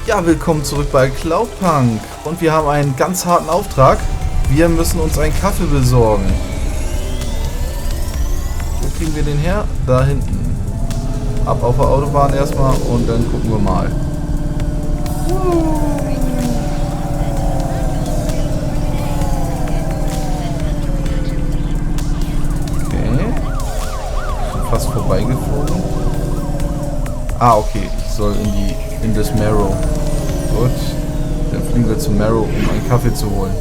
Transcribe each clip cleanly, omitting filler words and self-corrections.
Ja, willkommen zurück bei Cloudpunk. Und wir haben einen ganz harten Auftrag. Wir müssen uns einen Kaffee besorgen. Wo kriegen wir den her? Da hinten. Ab auf der Autobahn erstmal und dann gucken wir mal. Okay. Schon fast vorbeigeflogen. Ah, okay. Ich soll in das Marrow. Gut. Dann fliegen wir zum Marrow, um einen Kaffee zu holen.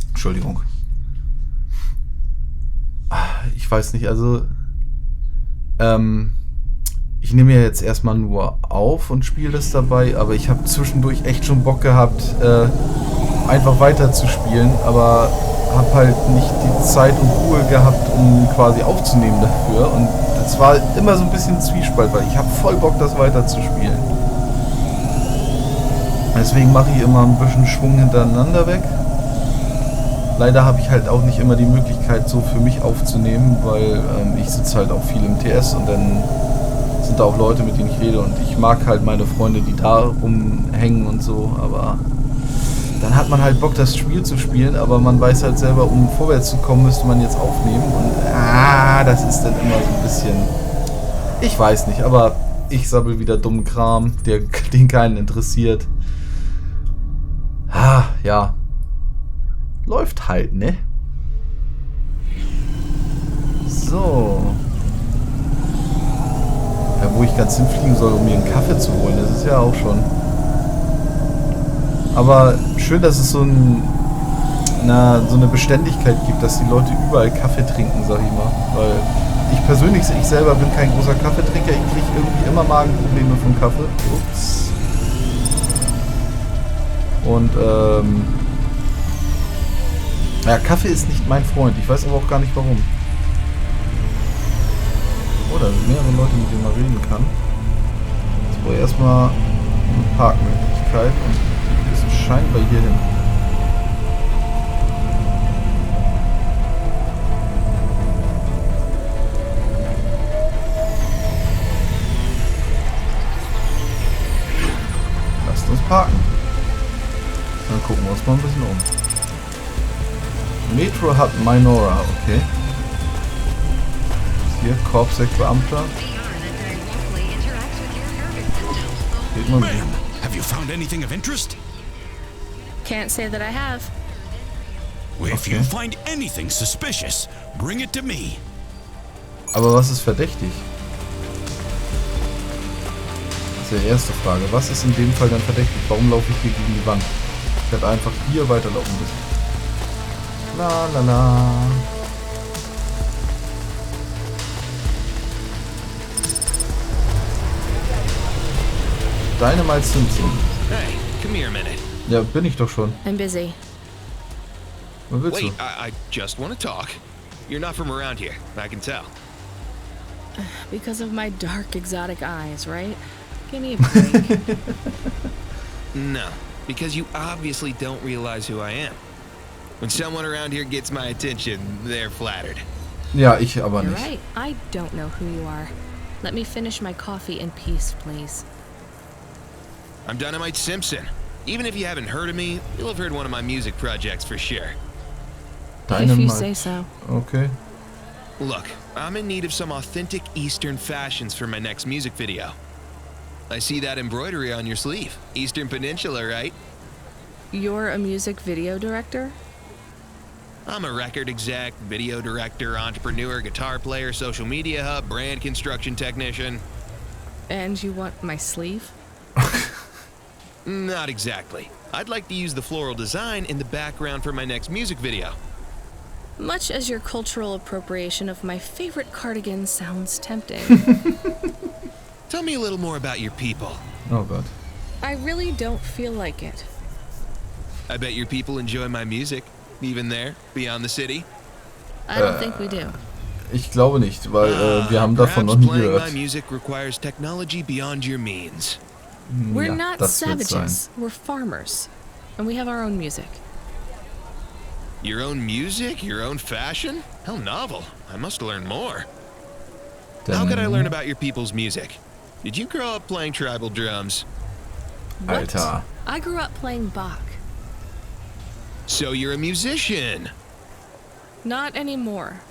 Entschuldigung. Ich weiß nicht, also ich nehme ja jetzt erstmal nur auf und spiele das dabei, aber ich habe zwischendurch echt schon Bock gehabt, einfach weiter zu spielen, aber habe halt nicht die Zeit und Ruhe gehabt, um quasi aufzunehmen dafür, und es war immer so ein bisschen Zwiespalt, weil ich habe voll Bock, das weiter zu spielen. Deswegen mache ich immer ein bisschen Schwung hintereinander weg. Leider habe ich halt auch nicht immer die Möglichkeit, so für mich aufzunehmen, weil ich sitze halt auch viel im TS und dann sind da auch Leute, mit denen ich rede, und ich mag halt meine Freunde, die da rumhängen und so, aber dann hat man halt Bock, das Spiel zu spielen, aber man weiß halt selber, um vorwärts zu kommen, müsste man jetzt aufnehmen, und das ist dann immer so ein bisschen, ich weiß nicht, aber ich sabbel wieder dummen Kram, den keinen interessiert. Ja. Läuft halt, ne? So. Ja, wo ich ganz hinfliegen soll, um mir einen Kaffee zu holen, das ist ja auch schon. Aber schön, dass es so eine Beständigkeit gibt, dass die Leute überall Kaffee trinken, sag ich mal. Weil ich persönlich, ich selber bin kein großer Kaffeetrinker, ich kriege irgendwie immer Magenprobleme vom Kaffee. Ups. Und ja, Kaffee ist nicht mein Freund. Ich weiß aber auch gar nicht warum. Oh, da sind mehrere Leute, mit denen man reden kann. Jetzt brauche ich erstmal eine Parkmöglichkeit und ist scheinbar hier hin. Lasst uns parken. Dann gucken wir uns mal ein bisschen um. Metro hat Minora, okay. Hier, Korbsektorbeamter. Geht mal mit. Have you found anything of interest? Can't say that I have. If you find anything suspicious, bring it to me. Aber was ist verdächtig? Das ist die erste Frage. Was ist in dem Fall dann verdächtig? Warum laufe ich hier gegen die Wand? Ich hätte einfach hier weiterlaufen müssen. La la la. Dynamite Simpson. Hey, come here a minute. Ja, bin ich doch schon. I'm busy. Was willst Wait, du? I just want to talk. You're not from around here, I can tell. Because of my dark, exotic eyes, right? Give me a break. No, because you obviously don't realize who I am. When someone around here gets my attention, they're flattered. Ja, ich aber You're nicht. right. I don't know who you are. Let me finish my coffee in peace, please. I'm Dynamite Simpson. Even if you haven't heard of me, you'll have heard one of my music projects for sure. If you say so. Okay. Look, I'm in need of some authentic Eastern fashions for my next music video. I see that embroidery on your sleeve. Eastern Peninsula, right? You're a music video director? I'm a record exec, video director, entrepreneur, guitar player, social media hub, brand construction technician. And you want my sleeve? Not exactly. I'd like to use the floral design in the background for my next music video. Much as your cultural appropriation of my favorite cardigan sounds tempting. Tell me a little more about your people. Oh Gott. I really don't feel like it. I bet your people enjoy my music, even there, beyond the city. I don't think we do. Ich glaube nicht, weil wir haben davon noch nie Playing gehört. my music requires technology beyond your means. We're Ja, not das wird sein. savages. We're farmers. And we have our own music. Your own music? Your own fashion? How novel. I must learn more. How could I learn about your people's music? did you grow up playing tribal drums? What? Alter. I grew up playing Bach. So you're a musician. Not anymore.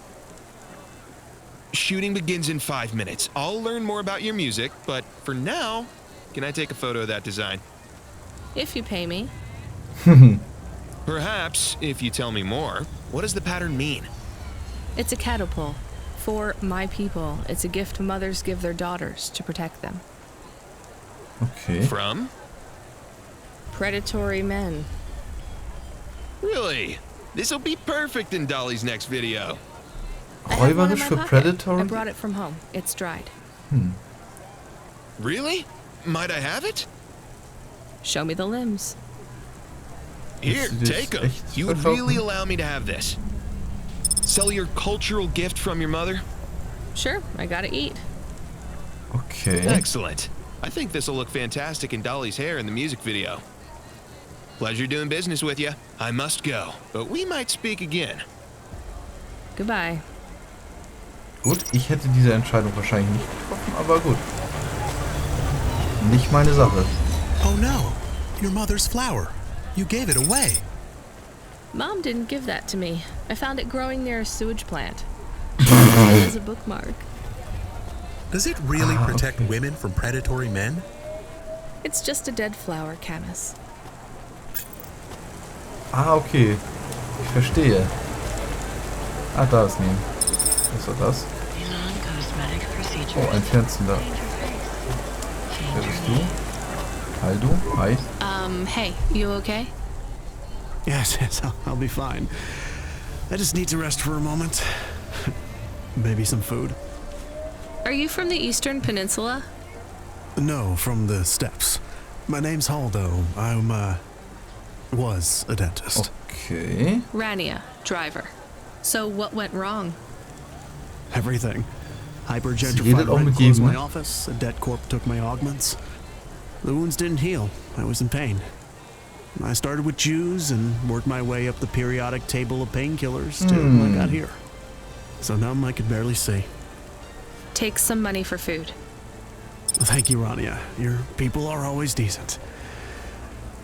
Shooting begins in 5 minutes. I'll learn more about your music, but for now, can I take a photo of that design? If you pay me. Perhaps, if you tell me more, what does the pattern mean? It's a catapult. For my people, it's a gift mothers give their daughters to protect them. Okay. From? Predatory men. Really? This'll be perfect in Dolly's next video. I have one in Räuberisch my für pocket. Predatory? I brought it from home. It's dried. Really? Might I have it? Show me the limbs. Here, Willst du dich take 'em. echt You would verkaufen? really allow me to have this? Sell your cultural gift from your mother? Sure, I gotta eat. Okay. Excellent. I think this'll look fantastic in Dolly's hair in the music video. Pleasure doing business with you. I must go, but we might speak again. Goodbye. Gut, ich hätte diese Entscheidung wahrscheinlich nicht getroffen, aber gut. Nicht meine Sache. Oh no, your mother's flower. You gave it away. Mom didn't give that to me. I found it growing near a sewage plant. It is a bookmark. Does it really protect okay. women from predatory men? It's just a dead flower, Camus. Ah, okay. Ich verstehe. Ah, da ist Nehmen. Was war das? Oh, ein Fernzünder. Wer bist du? Hi, du? Hi. Hey, you okay? Yes, I'll be fine. I just need to rest for a moment. Maybe some food. Are you from the Eastern Peninsula? No, from the steppes. My name's Haldo. Was a dentist. Okay. Rania, driver. So what went wrong? Everything. Sie redet Hypergentrified auch rent mit closed jedem, my ne? office, a debt corp took my augments. The wounds didn't heal. I was in pain. I started with Jews and worked my way up the periodic table of painkillers till I got here. So numb I could barely see. Take some money for food. Thank you, Rania. Your people are always decent.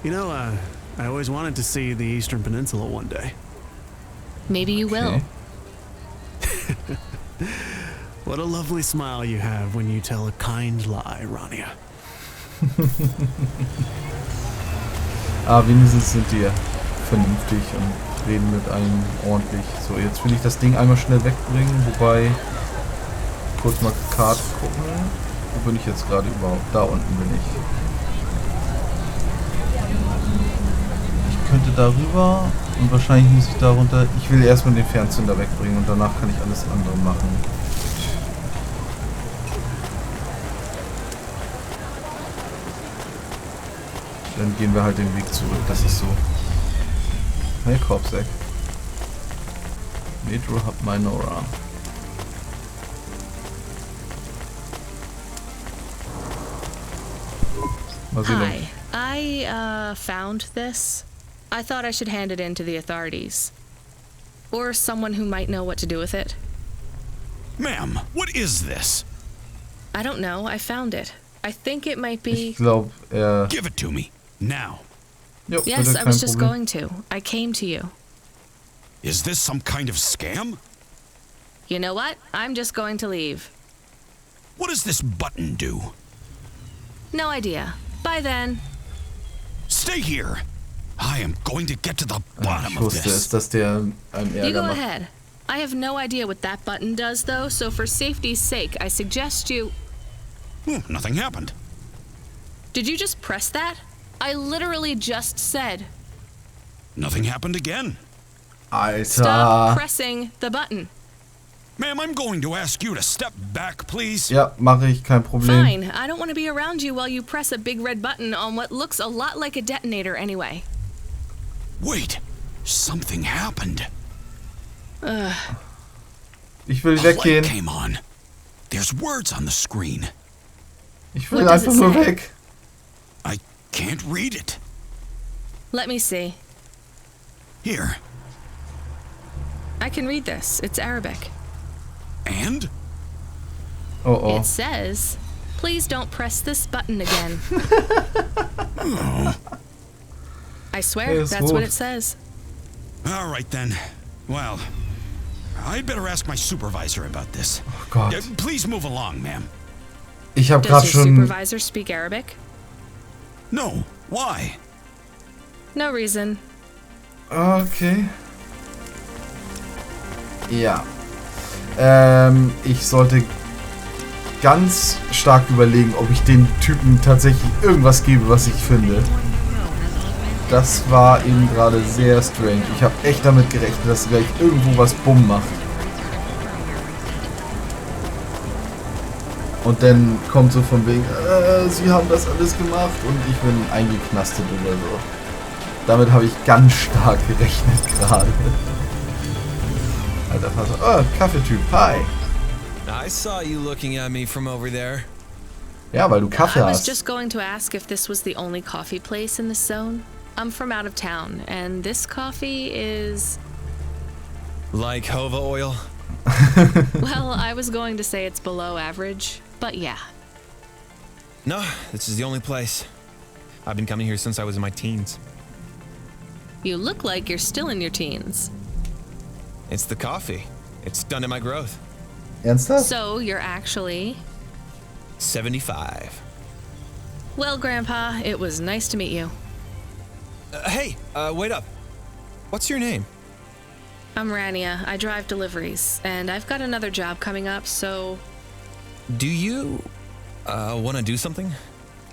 You know, I always wanted to see the Eastern Peninsula one day. Maybe you will. Okay. What a lovely smile you have when you tell a kind lie, Rania. Wenigstens sind die vernünftig und reden mit einem ordentlich. So, jetzt will ich das Ding einmal schnell wegbringen, wobei... Kurz mal Karte gucken. Wo bin ich jetzt gerade überhaupt? Da unten bin ich. Ich könnte darüber und wahrscheinlich muss ich darunter... Ich will erstmal den Fernzünder wegbringen und danach kann ich alles andere machen. Dann gehen wir halt den Weg zurück, das ist so. Hey, Korbsack. Metro Hub Minora. Mal sehen. Hi. I found this. I thought I should hand it in to the authorities. Or someone who might know what to do with it. Ma'am, what is this? I don't know. I found it. I think it might be... Ich glaube, Give it to me, now. Jo, Yes, bitte, I was kein just Problem. going to. I came to you. Is this some kind of scam? You know what? I'm just going to leave. What does this button do? No idea. Bye then. Stay here. I am going to get to the Ah, bottom ich of wusste es, this. dass der einem You Ärger go macht. ahead. I have no idea what that button does, though, so for safety's sake, I suggest you... Nothing happened. Did you just press that? I literally just said, Nothing happened again. Alter. stop pressing the button. Ma'am, I'm going to ask you to step back, please. Ja, mache ich, kein Problem. Fine, I don't want to be around you while you press a big red button on what looks a lot like a detonator anyway. Wait, something happened. Ich will A light weggehen. came on. There's words on the screen. Ich will What does einfach it nur say? weg. I can't read it. Let me see. Here. I can read this. It's Arabic. And? Oh oh. It says, Please don't press this button again. I swear, that's what it says. All right, then. Well, I'd better ask my supervisor about this. Oh Gott. Please move along, ma'am. Ich habe Does gerade your schon... supervisor speak Arabic? No, why? No reason. Okay. Ja. Ich sollte ganz stark überlegen, ob ich den Typen tatsächlich irgendwas gebe, was ich finde. Das war eben gerade sehr strange. Ich habe echt damit gerechnet, dass gleich irgendwo was Bumm macht. Und dann kommt so von wegen, sie haben das alles gemacht und ich bin eingeknastet oder so. Damit habe ich ganz stark gerechnet gerade. Alter Vater. Oh, Kaffeetyp. Hi. I saw you looking at me from over there. Ja, weil du Kaffee I was hast. just going to ask if this was the only coffee place in this zone. I'm from out of town, and this coffee is... Like Hova oil? Well, I was going to say it's below average, but yeah. No, this is the only place. I've been coming here since I was in my teens. You look like you're still in your teens. It's the coffee. It's done in my growth. Ernsthaft? So you're actually... 75. Well, Grandpa, it was nice to meet you. Hey, wait up. What's your name? I'm Rania. I drive deliveries, and I've got another job coming up, so... Do you, want to do something?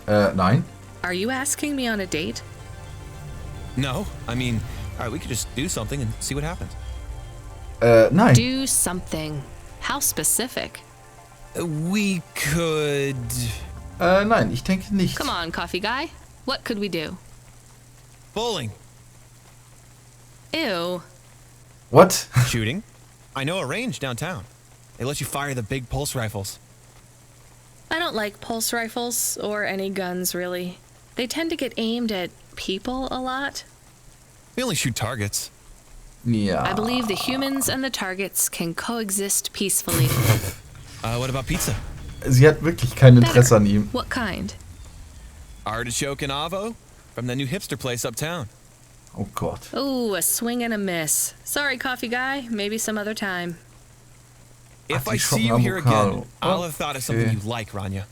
Nein. Are you asking me on a date? No, I mean, alright, we could just do something and see what happens. Nein. Do something. How specific? We could... Nein, ich denke nicht. Come on, coffee guy. What could we do? Bowling. Ew. What? Shooting. I know a range downtown. They let you fire the big pulse rifles. I don't like pulse rifles, or any guns, really. They tend to get aimed at people a lot. We only shoot targets. Ja. I believe the humans and the targets can coexist peacefully. What about pizza? Sie hat wirklich kein Interesse Better. an ihm. What kind? Artichoke and avo? From the new hipster place uptown. Oh Gott. Ooh, a swing and a miss. Sorry, coffee guy. Maybe some other time. If I Artichoke see you here again, avocado. I'll have thought of something Okay. you like, Rania.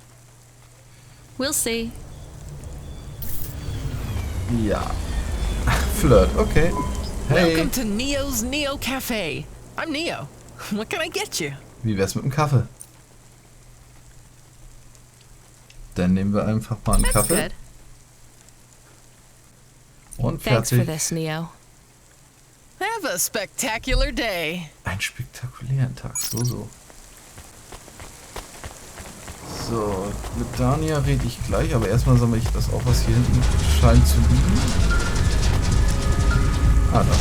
We'll see. Ja. Flirt, okay. Hey. Welcome to Neo's Neo Cafe. I'm Neo. What can I get you? Wie wär's mit dem Kaffee? Dann nehmen wir einfach mal einen That's Kaffee. good. Und Thanks for fertig. this, Neo. Have a spectacular day. Einen spektakulären Tag. So. So, mit Dania rede ich gleich, aber erstmal sammle ich das auch, was hier hinten scheint zu liegen. Ah, da.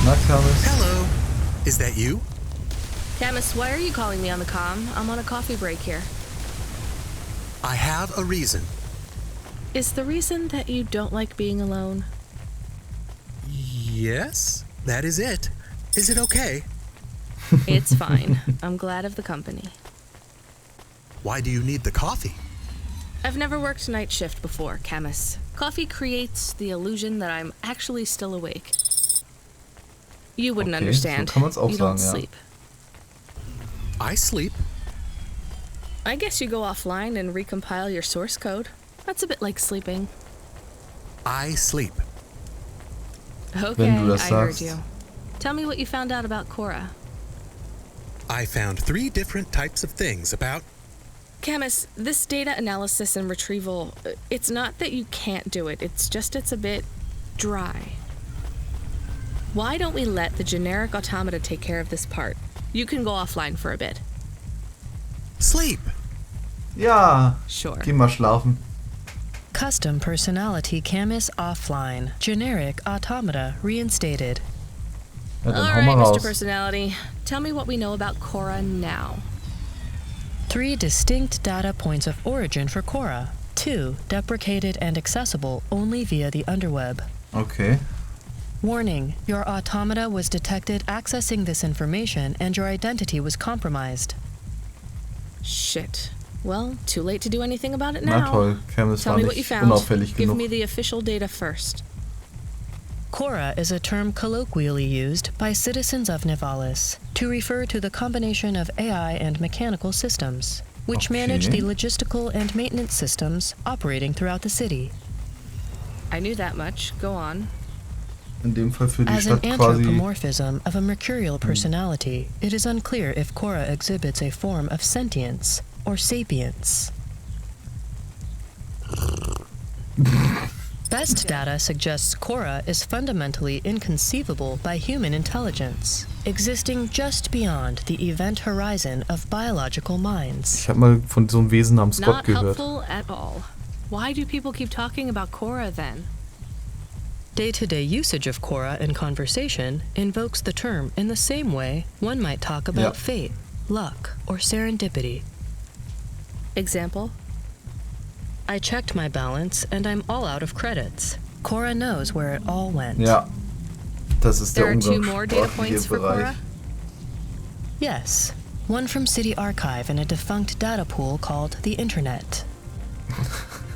Na, Camis. Hello. Is that you? Camus, why are you calling me on the comm? I'm on a coffee break here. I have a reason. Is the reason that you don't like being alone? Yes, that is it. Is it okay? It's fine. I'm glad of the company. Why do you need the coffee? I've never worked night shift before, Camus. Coffee creates the illusion that I'm actually still awake. You wouldn't Okay, understand. so kann man's auch You don't sagen, ja. sleep. I sleep. I guess you go offline and recompile your source code. That's a bit like sleeping. I sleep. Okay, Wenn du das I heard sagst. you. Tell me what you found out about Cora. I found 3 different types of things about... Camus, this data analysis and retrieval, it's not that you can't do it, it's just it's a bit dry. Why don't we let the generic automata take care of this part? You can go offline for a bit. Sleep. Ja, Sure. geh mal schlafen. Custom personality Camus offline. Generic automata reinstated. Ja, dann hau Alright, mal Mr. raus. Personality, tell me what we know about Cora now. 3 distinct data points of origin for Cora. 2 deprecated and accessible only via the underweb. Okay. Warning, your automata was detected accessing this information and your identity was compromised. Shit. Well, too late to do anything about it Na now. toll, Camus Tell war me what you nicht found. unauffällig Give genug. me the official data first. Cora is a term colloquially used by citizens of Nivalis to refer to the combination of AI and mechanical systems, which manage the logistical and maintenance systems operating throughout the city. I knew that much. Go on. In dem Fall für die As an Stadt quasi. anthropomorphism of a mercurial personality, it is unclear if Cora exhibits a form of sentience or sapience. Best data suggests Cora is fundamentally inconceivable by human intelligence, existing just beyond the event horizon of biological minds. Ich habe mal von so einem Wesen namens Gott Not gehört. helpful at all. Why do people keep talking about Cora then? Day-to-day usage of Cora in conversation invokes the term in the same way one might talk about fate, luck, or serendipity. Example? I checked my balance and I'm all out of credits. Cora knows where it all went. Ja, das ist der There are 2 more data umgangssprachliche points for Bereich. Cora? Yes, one from City Archive in a defunct data pool called the Internet.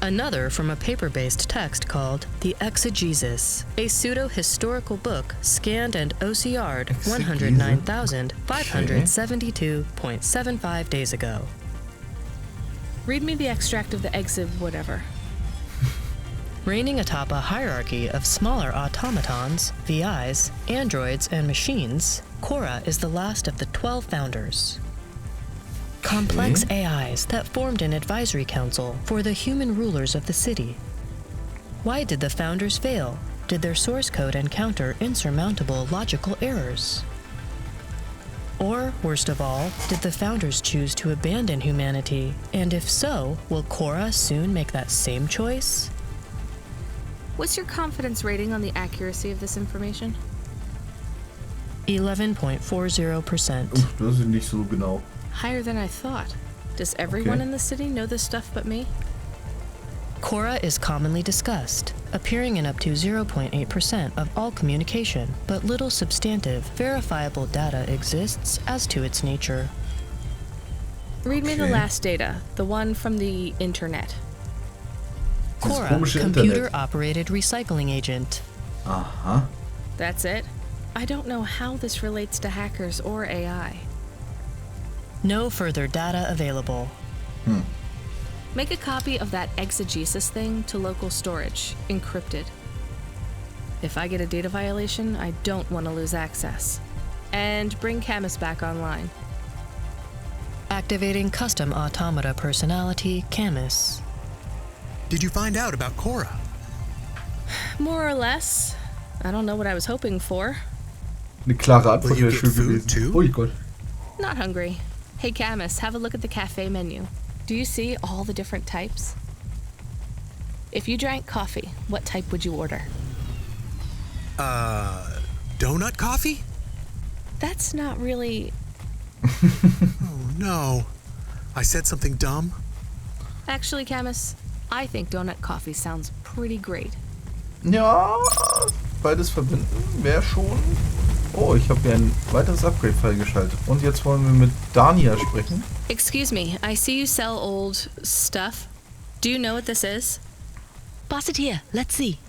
Another from a paper-based text called The Exegesis, a pseudo-historical book scanned and OCR'd 109,572.75 days ago. Read me the extract of the exib whatever. Reigning atop a hierarchy of smaller automatons, VIs, androids, and machines, Cora is the last of the 12 founders. Complex AIs that formed an advisory council for the human rulers of the city. Why did the founders fail? Did their source code encounter insurmountable logical errors? Or, worst of all, did the founders choose to abandon humanity? And if so, will Cora soon make that same choice? What's your confidence rating on the accuracy of this information? 11.40%. Das ist nicht so genau. Higher than I thought. Does everyone in the city know this stuff but me? Cora is commonly discussed, appearing in up to 0.8% of all communication, but little substantive, verifiable data exists as to its nature. Read me the last data, the one from the internet. Cora, komische computer-operated recycling agent. Aha. That's it? I don't know how this relates to hackers or AI. No further data available. Make a copy of that exegesis thing to local storage, encrypted. If I get a data violation, I don't want to lose access. And bring Camus back online. Activating custom automata personality, Camus. Did you find out about Cora? More or less. I don't know what I was hoping for. Eine klare Antwort Will you wäre get schön food gewesen. too? Oh Gott. Not hungry. Hey Camus, have a look at the cafe menu. Do you see all the different types? If you drank coffee, what type would you order? Donut coffee? That's not really... Oh no. I said something dumb? Actually, Camus, I think donut coffee sounds pretty great. Ja, beides verbinden wäre schon. Oh, ich habe mir ein weiteres Upgrade freigeschaltet. Und jetzt wollen wir mit Dania sprechen. Excuse me, I see you sell old stuff. Do you know what this is? Pass it here. Let's see.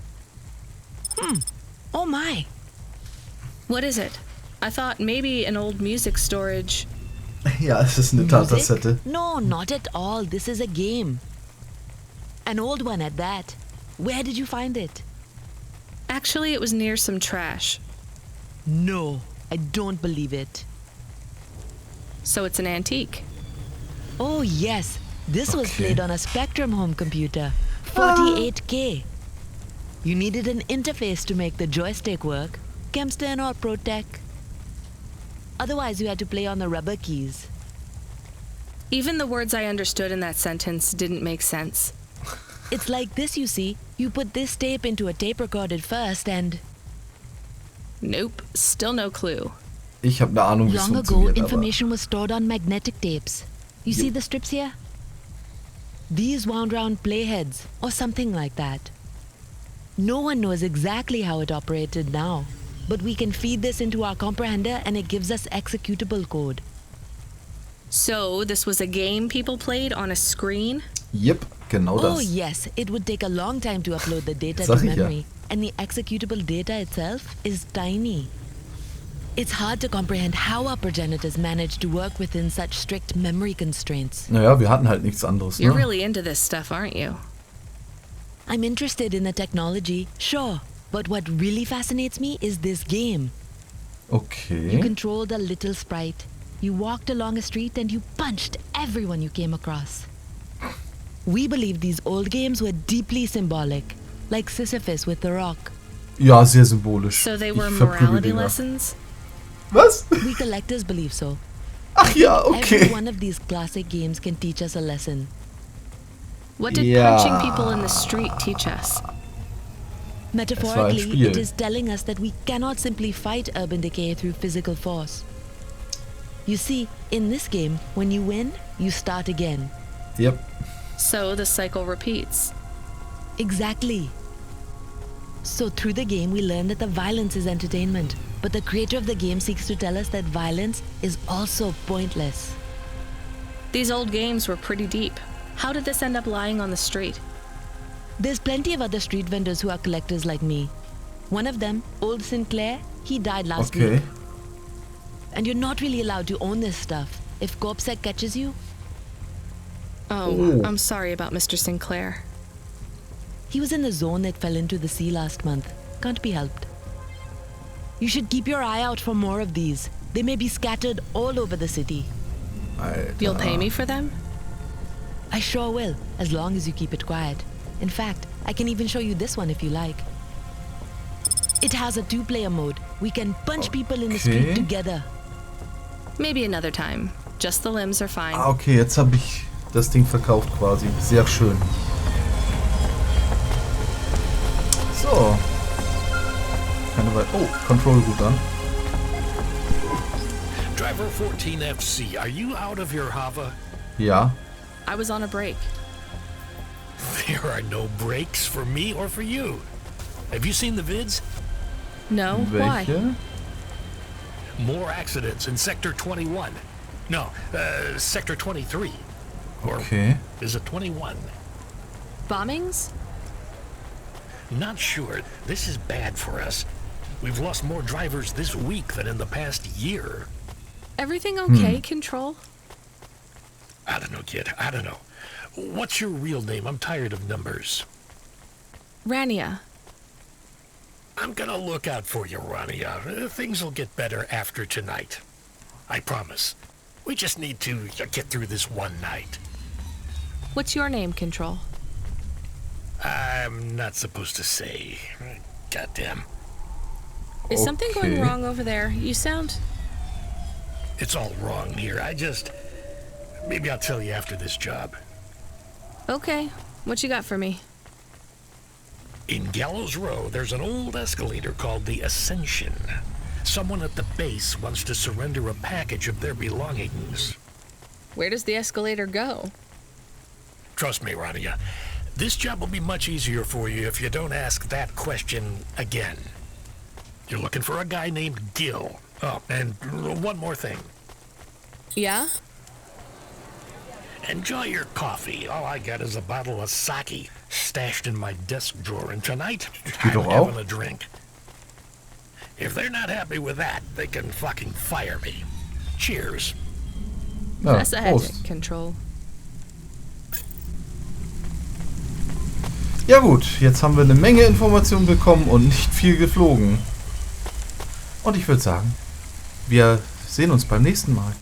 Oh my. What is it? I thought maybe an old music storage. Ja, es ist eine Datasette. No, not at all. This is a game. An old one at that. Where did you find it? Actually, it was near some trash. No, I don't believe it. So it's an antique. Oh yes, this was played on a Spectrum home computer. 48K. You needed an interface to make the joystick work. Kempster and all Pro Tech. Otherwise, you had to play on the rubber keys. Even the words I understood in that sentence didn't make sense. It's like this, you see. You put this tape into a tape recorder first and... Nope, still no clue. Ich habe eine Ahnung, wie es Long ago, funktioniert, information was stored on magnetic tapes. You see the strips here? These wound round playheads, or something like that. No one knows exactly how it operated now, but we can feed this into our comprehender and it gives us executable code. So, this was a game people played on a screen? Yep, genau das. Oh yes, it would take a long time to upload the data Sag to ich ja. memory, and the executable data itself is tiny. It's hard to comprehend how our progenitors managed to work within such strict memory constraints. Naja, wir hatten halt nichts anderes, You're ne? really into this stuff, aren't you? I'm interested in the technology, sure, but what really fascinates me is this game. You Okay. controlled a little sprite. You walked along a street and you punched everyone you came across. We believe these old games were deeply symbolic, like Sisyphus with the rock. Ja, sehr symbolisch. So they Ich were verprügel morality Dinger. lessons? Was? We collectors believe so. Ach ja, Every okay. one of these classic games can teach us a lesson. What did Ja. punching people in the street teach us? Metaphorically, Spiel. it is telling us that we cannot simply fight urban decay through physical force. You see, in this game, when you win, you start again. Yep. So the cycle repeats. Exactly. So through the game, we learn that the violence is entertainment, but the creator of the game seeks to tell us that violence is also pointless. These old games were pretty deep. How did this end up lying on the street? There's plenty of other street vendors who are collectors like me. One of them, Old Sinclair, he died last Okay. week. And you're not really allowed to own this stuff. If CorpSec catches you, Oh, Oh. I'm sorry about Mr. Sinclair. he was in the zone that fell into the sea last month. Can't be helped. You should keep your eye out for more of these. They may be scattered all over the city. Alter. You'll pay me for them? I sure will, as long as you keep it quiet. In fact, I can even show you this one if you like. It has a 2-player mode. We can punch people in the street Okay. together. Maybe another time. Just the limbs are fine. Ah, okay, jetzt habe ich das Ding verkauft quasi. Sehr schön. So. Keine Weile. Oh, Control gut an. Driver 14FC, are you out of your Hava? Ja. I was on a break. There are no breaks for me or for you. Have you seen the vids? No? Why? Welche? More accidents in Sector 21. No, Sector 23. Or Okay. is it 21? Bombings? Not sure. This is bad for us. We've lost more drivers this week than in the past year. Everything okay, Control? I don't know, kid. I don't know. What's your real name? I'm tired of numbers. Rania. I'm gonna look out for you, Rania. Things will get better after tonight. I promise. We just need to get through this one night. What's your name, Control? I'm not supposed to say. Goddamn. Is something going Okay. wrong over there? You sound... It's all wrong here. Maybe I'll tell you after this job. Okay. What you got for me? In Gallows Row, there's an old escalator called the Ascension. Someone at the base wants to surrender a package of their belongings. Where does the escalator go? Trust me, Rania. This job will be much easier for you if you don't ask that question again. You're looking for a guy named Gil. Oh, and one more thing. Yeah? Enjoy your coffee. All I got is a bottle of sake stashed in my desk drawer, and tonight I'm doch auch. having a drink. If they're not happy with that, they can fucking fire me. Cheers. Ja, That's a headache, Prost. Control. Ja gut, jetzt haben wir eine Menge Informationen bekommen und nicht viel geflogen. Und ich würde sagen, wir sehen uns beim nächsten Mal.